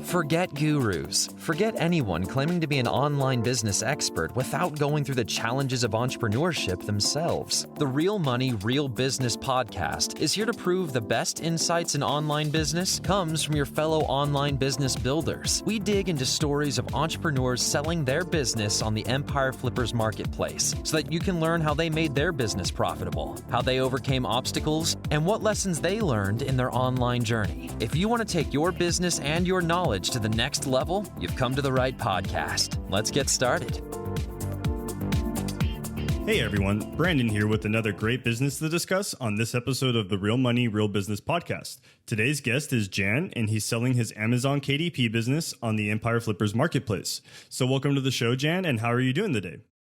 Forget gurus. Forget anyone claiming to be an online business expert without going through the challenges of entrepreneurship themselves. The Real Money, Real Business podcast is here to prove the best insights in online business comes from your fellow online business builders. We dig into stories of entrepreneurs selling their business on the Empire Flippers marketplace so that you can learn how they made their business profitable, how they overcame obstacles, and what lessons they learned in their online journey. If you want to take your business and your knowledge to the next level, you've come to the right podcast. Let's get started. Hey everyone, Brandon here with another great business to discuss on this episode of the Real Money, Real Business podcast. Today's guest is Jan, and he's selling his Amazon KDP business on the Empire Flippers marketplace. So welcome to the show, Jan, and how are you doing today?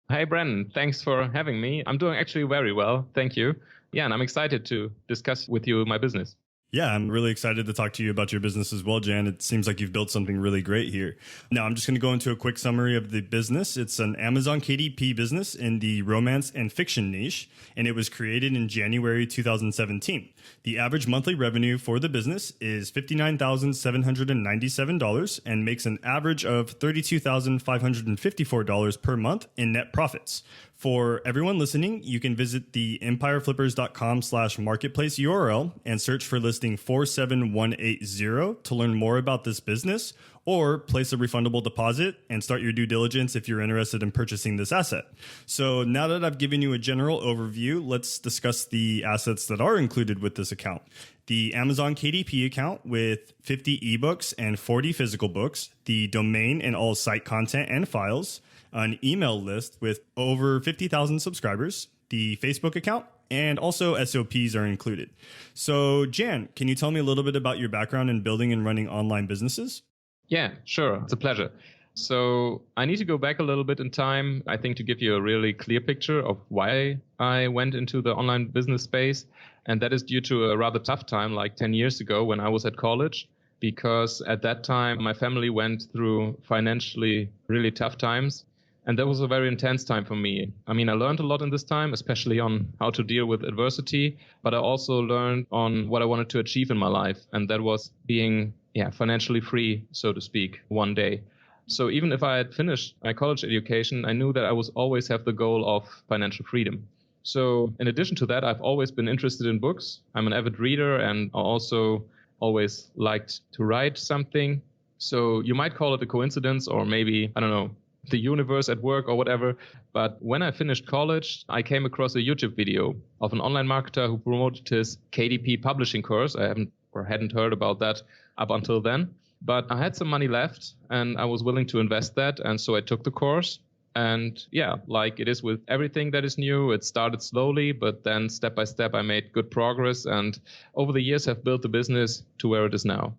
Hi, Brandon. Thanks for having me. I'm doing actually very well. Thank you. Yeah, and I'm excited to discuss with you my business. Yeah, I'm really excited to talk to you about your business as well, Jan. It seems like you've built something really great here. Now, I'm just going to go into a quick summary of the business. It's an Amazon KDP business in the romance and fiction niche, and it was created in January 2017. The average monthly revenue for the business is $59,797 and makes an average of $32,554 per month in net profits. For everyone listening, you can visit the empireflippers.com/marketplace URL and search for listing 47180 to learn more about this business, or place a refundable deposit and start your due diligence if you're interested in purchasing this asset. So now that I've given you a general overview, let's discuss the assets that are included with this account. The Amazon KDP account with 50 ebooks and 40 physical books, the domain and all site content and files, an email list with over 50,000 subscribers, the Facebook account, and also SOPs are included. So Jan, can you tell me a little bit about your background in building and running online businesses? Yeah, sure. It's a pleasure. So I need to go back a little bit in time, I think, to give you a really clear picture of why I went into the online business space. And that is due to a rather tough time, like 10 years ago when I was at college, because at that time, my family went through financially really tough times. And that was a very intense time for me. I mean, I learned a lot in this time, especially on how to deal with adversity, but I also learned on what I wanted to achieve in my life. And that was being financially free, so to speak, one day. So even if I had finished my college education, I knew that I was always have the goal of financial freedom. So in addition to that, I've always been interested in books. I'm an avid reader, and I also always liked to write something. So you might call it a coincidence, or maybe, I don't know, the universe at work or whatever. But when I finished college, I came across a YouTube video of an online marketer who promoted his KDP publishing course. I hadn't heard about that up until then. But I had some money left and I was willing to invest that. And so I took the course. And yeah, like it is with everything that is new, it started slowly, but then step by step, I made good progress. And over the years, I've built the business to where it is now.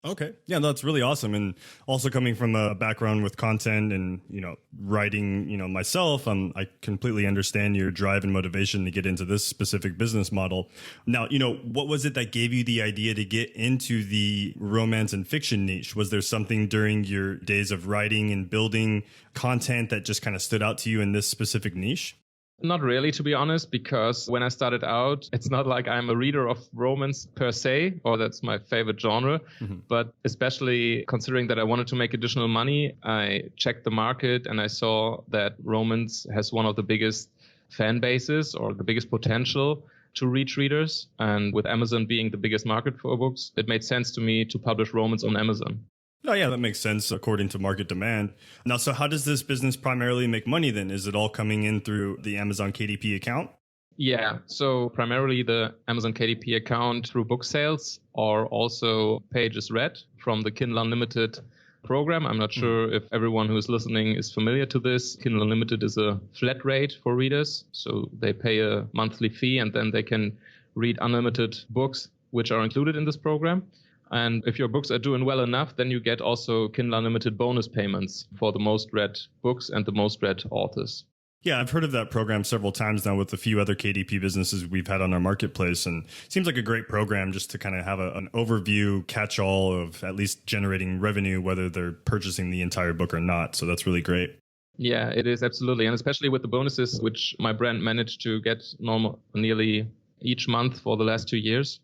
Okay. Yeah, that's really awesome. And also coming from a background with content and, writing, myself, I completely understand your drive and motivation to get into this specific business model. Now, what was it that gave you the idea to get into the romance and fiction niche? Was there something during your days of writing and building content that just kind of stood out to you in this specific niche? Not really, to be honest, because when I started out, it's not like I'm a reader of romance per se, or that's my favorite genre. Mm-hmm. But especially considering that I wanted to make additional money, I checked the market and I saw that romance has one of the biggest fan bases or the biggest potential to reach readers. And with Amazon being the biggest market for books, it made sense to me to publish romance on Amazon. Oh, yeah, that makes sense according to market demand. Now, so how does this business primarily make money then? Is it all coming in through the Amazon KDP account? Yeah, so primarily the Amazon KDP account through book sales, or also pages read from the Kindle Unlimited program. I'm not sure if everyone who is listening is familiar to this. Kindle Unlimited is a flat rate for readers. So they pay a monthly fee and then they can read unlimited books which are included in this program. And if your books are doing well enough, then you get also Kindle Unlimited bonus payments for the most read books and the most read authors. Yeah, I've heard of that program several times now with a few other KDP businesses we've had on our marketplace. And it seems like a great program just to kind of have an overview, catch-all of at least generating revenue, whether they're purchasing the entire book or not. So that's really great. Yeah, it is absolutely. And especially with the bonuses, which my brand managed to get nearly each month for the last 2 years.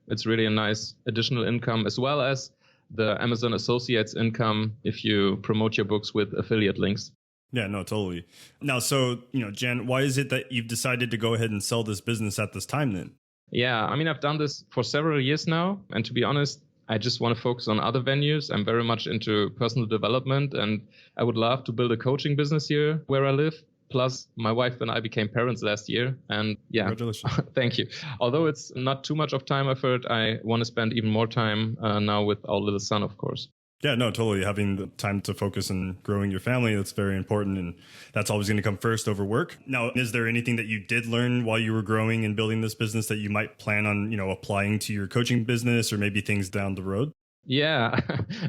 It's really a nice additional income, as well as the Amazon Associates income if you promote your books with affiliate links. Yeah, no, totally. Now, so, Jan, why is it that you've decided to go ahead and sell this business at this time then? Yeah, I mean, I've done this for several years now. And to be honest, I just want to focus on other venues. I'm very much into personal development, and I would love to build a coaching business here where I live. Plus, my wife and I became parents last year. And yeah, congratulations. Thank you. Although it's not too much of time effort, I want to spend even more time now with our little son, of course. Yeah, no, totally. Having the time to focus on growing your family, that's very important. And that's always going to come first over work. Now, is there anything that you did learn while you were growing and building this business that you might plan on, applying to your coaching business or maybe things down the road? Yeah,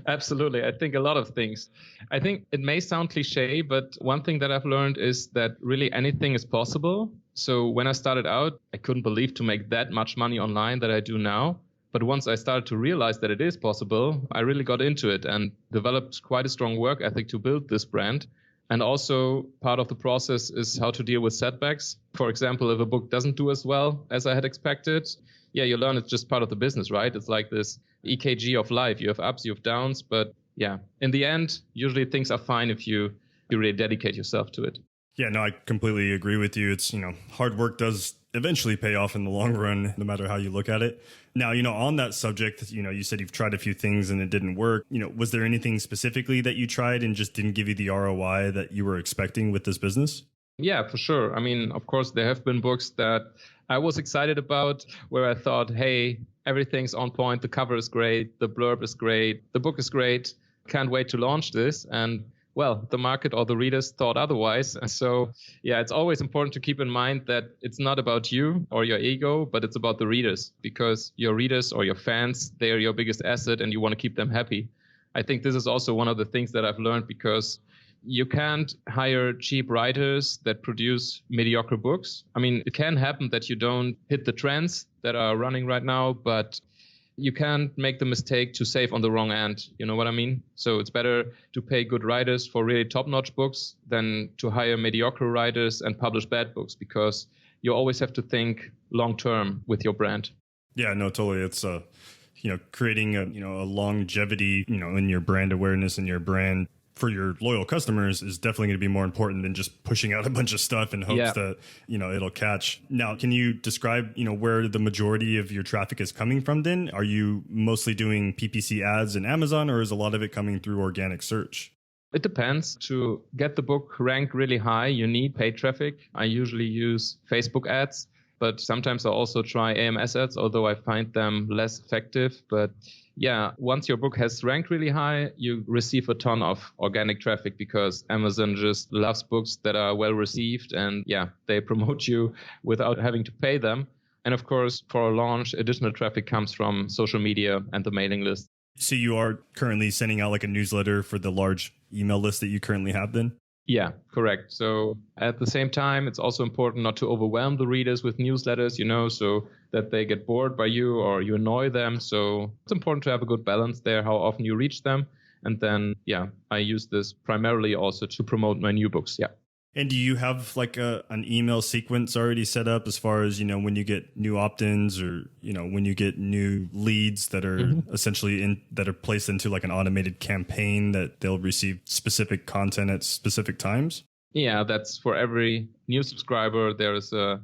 absolutely. I think a lot of things. I think it may sound cliche, but one thing that I've learned is that really anything is possible. So when I started out, I couldn't believe to make that much money online that I do now. But once I started to realize that it is possible, I really got into it and developed quite a strong work ethic to build this brand. And also part of the process is how to deal with setbacks. For example, if a book doesn't do as well as I had expected, yeah, you learn it's just part of the business, right? It's like this EKG of life. You have ups, you have downs. But yeah, in the end, usually things are fine if you really dedicate yourself to it. Yeah, no, I completely agree with you. It's, hard work does eventually pay off in the long run, no matter how you look at it. Now, on that subject, you said you've tried a few things and it didn't work. Was there anything specifically that you tried and just didn't give you the ROI that you were expecting with this business? Yeah, for sure. I mean, of course, there have been books that I was excited about where I thought, hey, everything's on point. The cover is great. The blurb is great. The book is great. Can't wait to launch this. And well, the market or the readers thought otherwise. And so, yeah, it's always important to keep in mind that it's not about you or your ego, but it's about the readers, because your readers or your fans, they are your biggest asset and you want to keep them happy. I think this is also one of the things that I've learned, because you can't hire cheap writers that produce mediocre books. I mean, it can happen that you don't hit the trends that are running right now, but you can't make the mistake to save on the wrong end. You know what I mean? So it's better to pay good writers for really top-notch books than to hire mediocre writers and publish bad books, because you always have to think long-term with your brand. Yeah, no, totally. It's, creating a longevity, in your brand awareness and your brand for your loyal customers is definitely going to be more important than just pushing out a bunch of stuff in hopes that, it'll catch. Now, can you describe, where the majority of your traffic is coming from then? Are you mostly doing PPC ads in Amazon, or is a lot of it coming through organic search? It depends. To get the book ranked really high, you need paid traffic. I usually use Facebook ads, but sometimes I also try AMS ads, although I find them less effective. But yeah, once your book has ranked really high, you receive a ton of organic traffic, because Amazon just loves books that are well received, and yeah, they promote you without having to pay them. And of course, for a launch, additional traffic comes from social media and the mailing list. So you are currently sending out like a newsletter for the large email list that you currently have then? Yeah, correct. So at the same time, it's also important not to overwhelm the readers with newsletters, so that they get bored by you or you annoy them. So it's important to have a good balance there, how often you reach them. And then, yeah, I use this primarily also to promote my new books. Yeah. And do you have like an email sequence already set up as far as, when you get new opt-ins or, when you get new leads that are essentially that are placed into like an automated campaign that they'll receive specific content at specific times? Yeah, that's for every new subscriber. There is a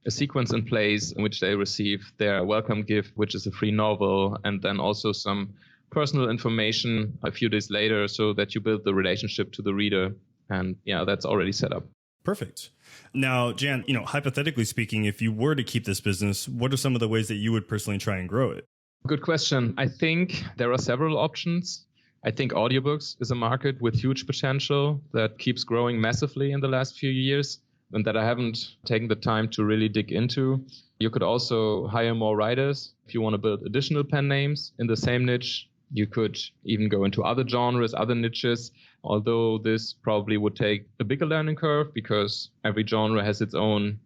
sequence in place in which they receive their welcome gift, which is a free novel, and then also some personal information a few days later, so that you build the relationship to the reader. And yeah, that's already set up. Perfect. Now, Jan, hypothetically speaking, if you were to keep this business, what are some of the ways that you would personally try and grow it? Good question. I think there are several options. I think audiobooks is a market with huge potential that keeps growing massively in the last few years, and that I haven't taken the time to really dig into. You could also hire more writers if you want to build additional pen names in the same niche. You could even go into other genres, other niches, although this probably would take a bigger learning curve, because every genre has its own,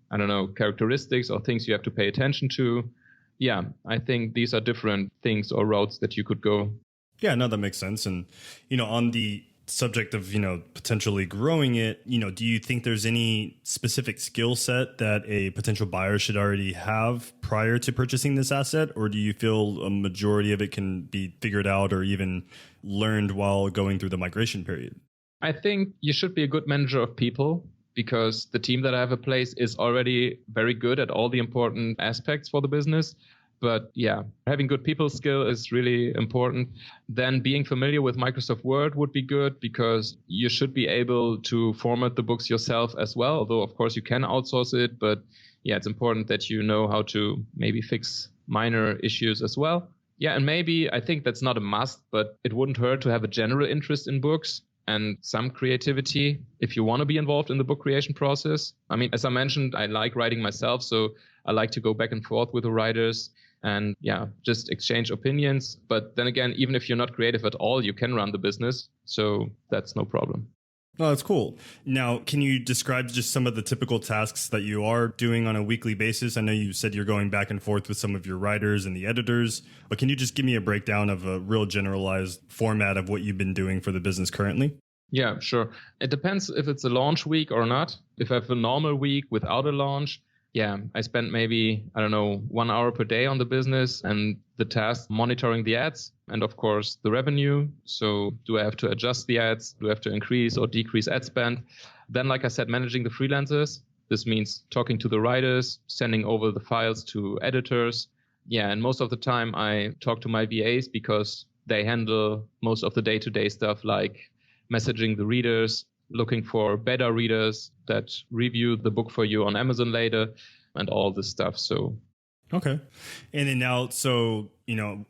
characteristics or things you have to pay attention to. Yeah, I think these are different things or routes that you could go. Yeah, no, that makes sense. And, on the subject of, potentially growing it, do you think there's any specific skill set that a potential buyer should already have prior to purchasing this asset? Or do you feel a majority of it can be figured out or even learned while going through the migration period? I think you should be a good manager of people, because the team that I have in place is already very good at all the important aspects for the business. But yeah, having good people skill is really important. Then being familiar with Microsoft Word would be good, because you should be able to format the books yourself as well. Although, of course, you can outsource it. But yeah, it's important that you know how to maybe fix minor issues as well. Yeah, and maybe I think that's not a must, but it wouldn't hurt to have a general interest in books and some creativity if you want to be involved in the book creation process. I mean, as I mentioned, I like writing myself, so I like to go back and forth with the writers and just exchange opinions. But then again, even if you're not creative at all, you can run the business. So that's no problem. Oh, that's cool. Now, can you describe just some of the typical tasks that you are doing on a weekly basis? I know you said you're going back and forth with some of your writers and the editors, but can you just give me a breakdown of a real generalized format of what you've been doing for the business currently? Yeah, sure. It depends if it's a launch week or not. If I have a normal week without a launch, I spend maybe, 1 hour per day on the business and the task monitoring the ads and, of course, the revenue. So do I have to adjust the ads? Do I have to increase or decrease ad spend? Then, like I said, managing the freelancers. This means talking to the writers, sending over the files to editors. Yeah, and most of the time I talk to my VAs, because they handle most of the day-to-day stuff, like messaging the readers, looking for beta readers that review the book for you on Amazon later, and all this stuff. So, okay. And then now, so,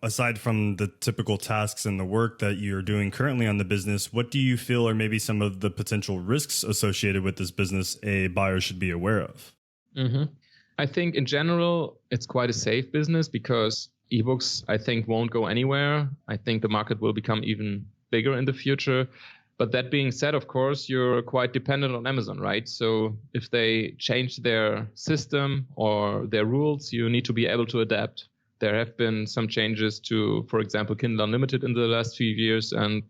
aside from the typical tasks and the work that you're doing currently on the business, what do you feel are maybe some of the potential risks associated with this business a buyer should be aware of? I think in general, it's quite a safe business, because ebooks, I think, won't go anywhere. I think the market will become even bigger in the future. But that being said, of course, you're quite dependent on Amazon, right? So if they change their system or their rules, you need to be able to adapt. There have been some changes to, for example, Kindle Unlimited in the last few years. And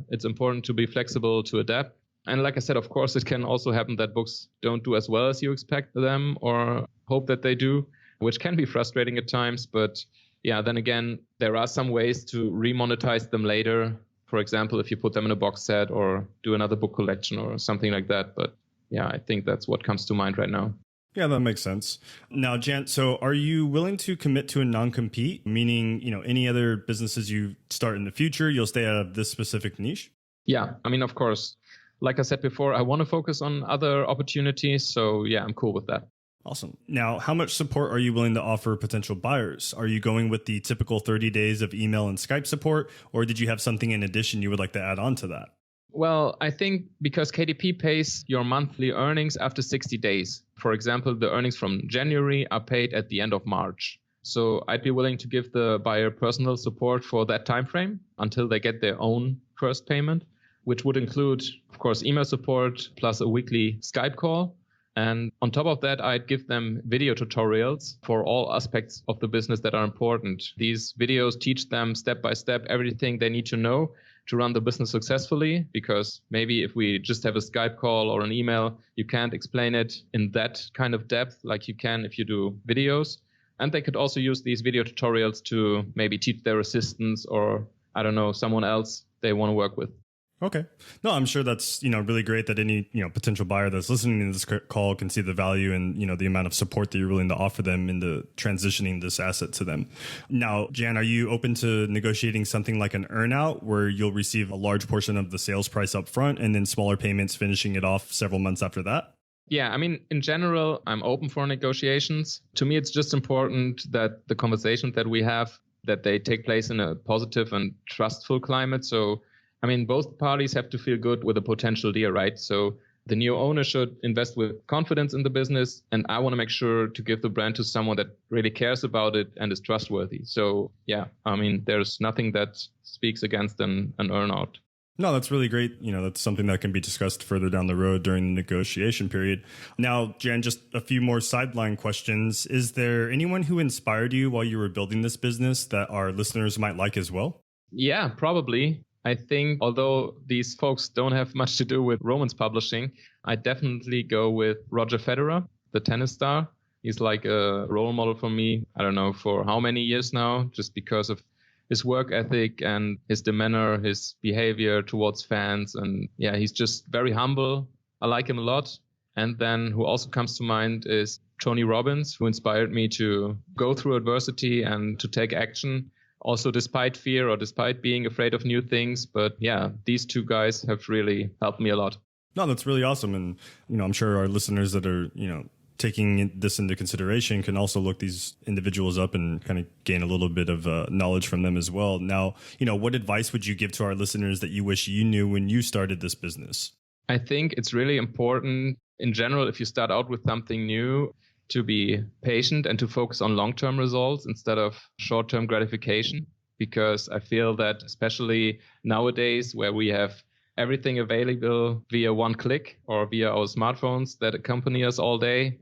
it's important to be flexible to adapt. And like I said, of course, it can also happen that books don't do as well as you expect them or hope that they do, which can be frustrating at times. But then again, there are some ways to remonetize them later. For example, if you put them in a box set or do another book collection or something like that. But I think that's what comes to mind right now. Yeah, that makes sense. Now, Jan, so are you willing to commit to a non-compete, meaning, any other businesses you start in the future, you'll stay out of this specific niche? Yeah, I mean, of course, like I said before, I want to focus on other opportunities. So I'm cool with that. Awesome. Now, how much support are you willing to offer potential buyers? Are you going with the typical 30 days of email and Skype support, or did you have something in addition you would like to add on to that? Well, I think because KDP pays your monthly earnings after 60 days. For example, the earnings from January are paid at the end of March. So I'd be willing to give the buyer personal support for that time frame until they get their own first payment, which would include, of course, email support plus a weekly Skype call. And on top of that, I'd give them video tutorials for all aspects of the business that are important. These videos teach them step by step everything they need to know to run the business successfully, because maybe if we just have a Skype call or an email, you can't explain it in that kind of depth like you can if you do videos. And they could also use these video tutorials to maybe teach their assistants or, someone else they want to work with. Okay. No, I'm sure that's, really great that any, potential buyer that's listening to this call can see the value and, the amount of support that you're willing to offer them in the transitioning this asset to them. Now, Jan, are you open to negotiating something like an earnout where you'll receive a large portion of the sales price up front and then smaller payments finishing it off several months after that? Yeah, I mean, in general, I'm open for negotiations. To me, it's just important that the conversations that we have, that they take place in a positive and trustful climate. So I mean, both parties have to feel good with a potential deal, right? So the new owner should invest with confidence in the business. And I want to make sure to give the brand to someone that really cares about it and is trustworthy. So there's nothing that speaks against an earnout. No, that's really great. That's something that can be discussed further down the road during the negotiation period. Now, Jan, just a few more sideline questions. Is there anyone who inspired you while you were building this business that our listeners might like as well? Yeah, probably. I think although these folks don't have much to do with romance publishing, I definitely go with Roger Federer, the tennis star. He's like a role model for me. I don't know for how many years now, just because of his work ethic and his demeanor, his behavior towards fans. And yeah, he's just very humble. I like him a lot. And then who also comes to mind is Tony Robbins, who inspired me to go through adversity and to take action, also despite fear or despite being afraid of new things. But yeah, these two guys have really helped me a lot. No, that's really awesome. And, I'm sure our listeners that are, taking this into consideration can also look these individuals up and kind of gain a little bit of knowledge from them as well. Now, what advice would you give to our listeners that you wish you knew when you started this business? I think it's really important in general, if you start out with something new, to be patient and to focus on long-term results instead of short-term gratification, because I feel that especially nowadays where we have everything available via one click or via our smartphones that accompany us all day,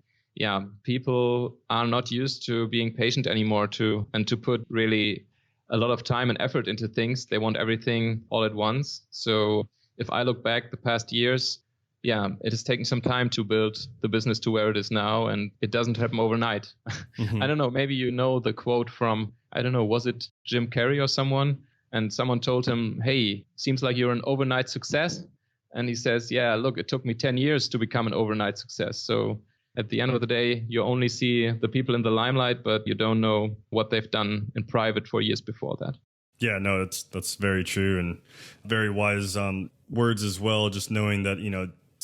people are not used to being patient anymore to put really a lot of time and effort into things. They want everything all at once. So if I look back the past years, it has taken some time to build the business to where it is now, and it doesn't happen overnight. Mm-hmm. I don't know, maybe the quote from, was it Jim Carrey or someone? And someone told him, hey, seems like you're an overnight success. And he says, yeah, look, it took me 10 years to become an overnight success. So at the end of the day, you only see the people in the limelight, but you don't know what they've done in private for years before that. Yeah, no, that's very true and very wise words as well. Just knowing that,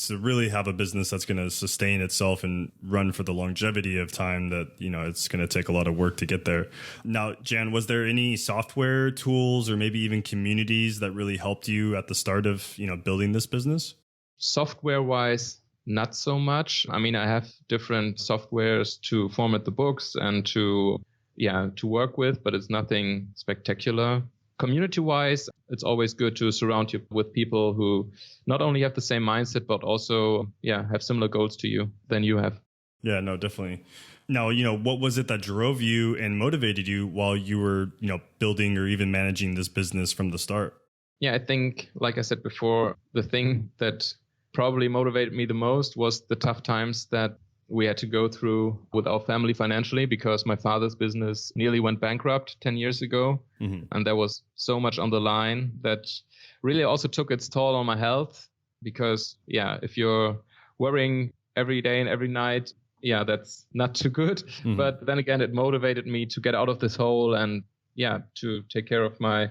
to really have a business that's going to sustain itself and run for the longevity of time that, it's going to take a lot of work to get there. Now, Jan, was there any software tools or maybe even communities that really helped you at the start of, building this business? Software-wise, not so much. I mean, I have different softwares to format the books and to work with, but it's nothing spectacular. Community-wise, it's always good to surround you with people who not only have the same mindset, but also, have similar goals to you than you have. Yeah, no, definitely. Now, what was it that drove you and motivated you while you were, building or even managing this business from the start? Yeah, I think, like I said before, the thing that probably motivated me the most was the tough times that we had to go through with our family financially, because my father's business nearly went bankrupt 10 years ago. Mm-hmm. And there was so much on the line that really also took its toll on my health, because, if you're worrying every day and every night, that's not too good. Mm-hmm. But then again, it motivated me to get out of this hole and, to take care of my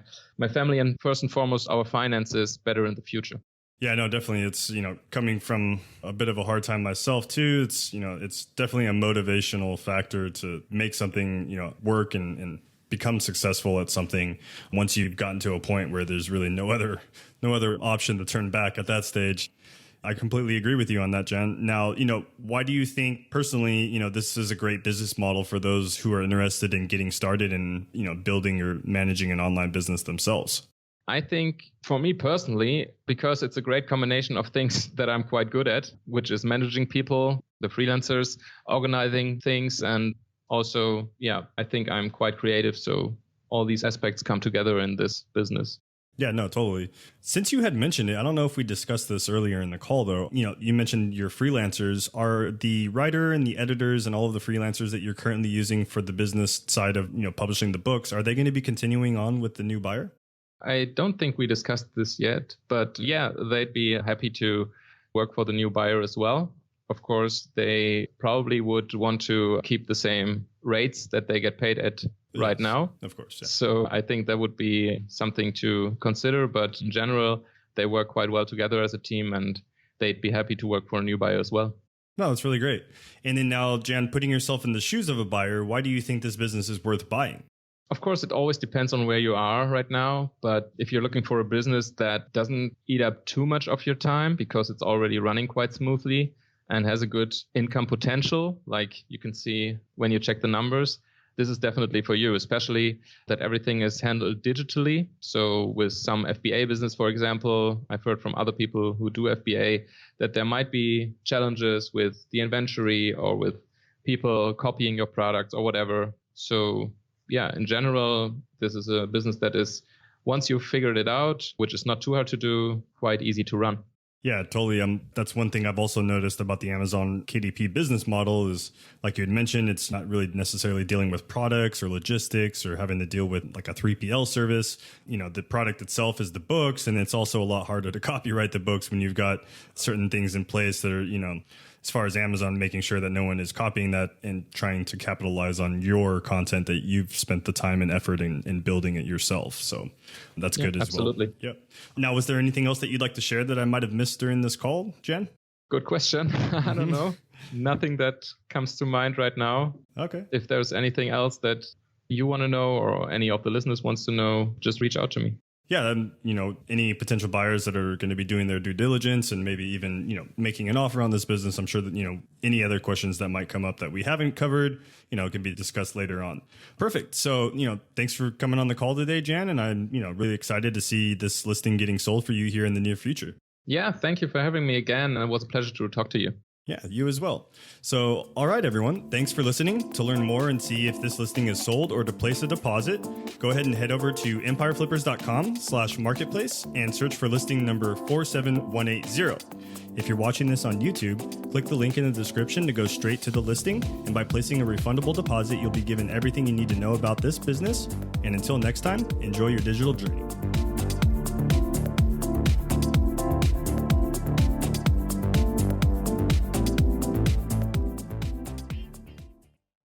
family and first and foremost, our finances better in the future. Yeah, no, definitely. It's, coming from a bit of a hard time myself too. It's, it's definitely a motivational factor to make something, work and become successful at something once you've gotten to a point where there's really no other option to turn back at that stage. I completely agree with you on that, Jan. Now, why do you think personally, this is a great business model for those who are interested in getting started and, building or managing an online business themselves? I think for me personally, because it's a great combination of things that I'm quite good at, which is managing people, the freelancers, organizing things, and also, I think I'm quite creative. So all these aspects come together in this business. Yeah, no, totally. Since you had mentioned it, I don't know if we discussed this earlier in the call, though. You mentioned your freelancers. Are the writer and the editors and all of the freelancers that you're currently using for the business side of, publishing the books, are they going to be continuing on with the new buyer? I don't think we discussed this yet, but they'd be happy to work for the new buyer as well. Of course, they probably would want to keep the same rates that they get paid at right now. Of course. Yeah. So I think that would be something to consider. But in general, they work quite well together as a team, and they'd be happy to work for a new buyer as well. No, that's really great. And then now, Jan, putting yourself in the shoes of a buyer, why do you think this business is worth buying? Of course, it always depends on where you are right now. But if you're looking for a business that doesn't eat up too much of your time because it's already running quite smoothly and has a good income potential, like you can see when you check the numbers, this is definitely for you, especially that everything is handled digitally. So with some FBA business, for example, I've heard from other people who do FBA that there might be challenges with the inventory or with people copying your products or whatever. So in general, this is a business that is once you've figured it out, which is not too hard to do, quite easy to run. Yeah, totally. That's one thing I've also noticed about the Amazon KDP business model is, like you had mentioned, it's not really necessarily dealing with products or logistics or having to deal with like a 3PL service. The product itself is the books, and it's also a lot harder to copyright the books when you've got certain things in place that are, as far as Amazon making sure that no one is copying that and trying to capitalize on your content that you've spent the time and effort in building it yourself. So that's good as absolutely. well. Yep. Now, was there anything else that you'd like to share that I might have missed during this call, Jan? Good question. I don't know. Nothing that comes to mind right now. Okay. If there's anything else that you want to know or any of the listeners wants to know, just reach out to me. Yeah, and any potential buyers that are going to be doing their due diligence and maybe even making an offer on this business, I'm sure that any other questions that might come up that we haven't covered, can be discussed later on. Perfect. So thanks for coming on the call today, Jan, and I'm really excited to see this listing getting sold for you here in the near future. Yeah, thank you for having me again. It was a pleasure to talk to you. Yeah, you as well. So, all right, everyone. Thanks for listening. To learn more and see if this listing is sold or to place a deposit, go ahead and head over to empireflippers.com/marketplace and search for listing number 47180. If you're watching this on YouTube, click the link in the description to go straight to the listing. And by placing a refundable deposit, you'll be given everything you need to know about this business. And until next time, enjoy your digital journey.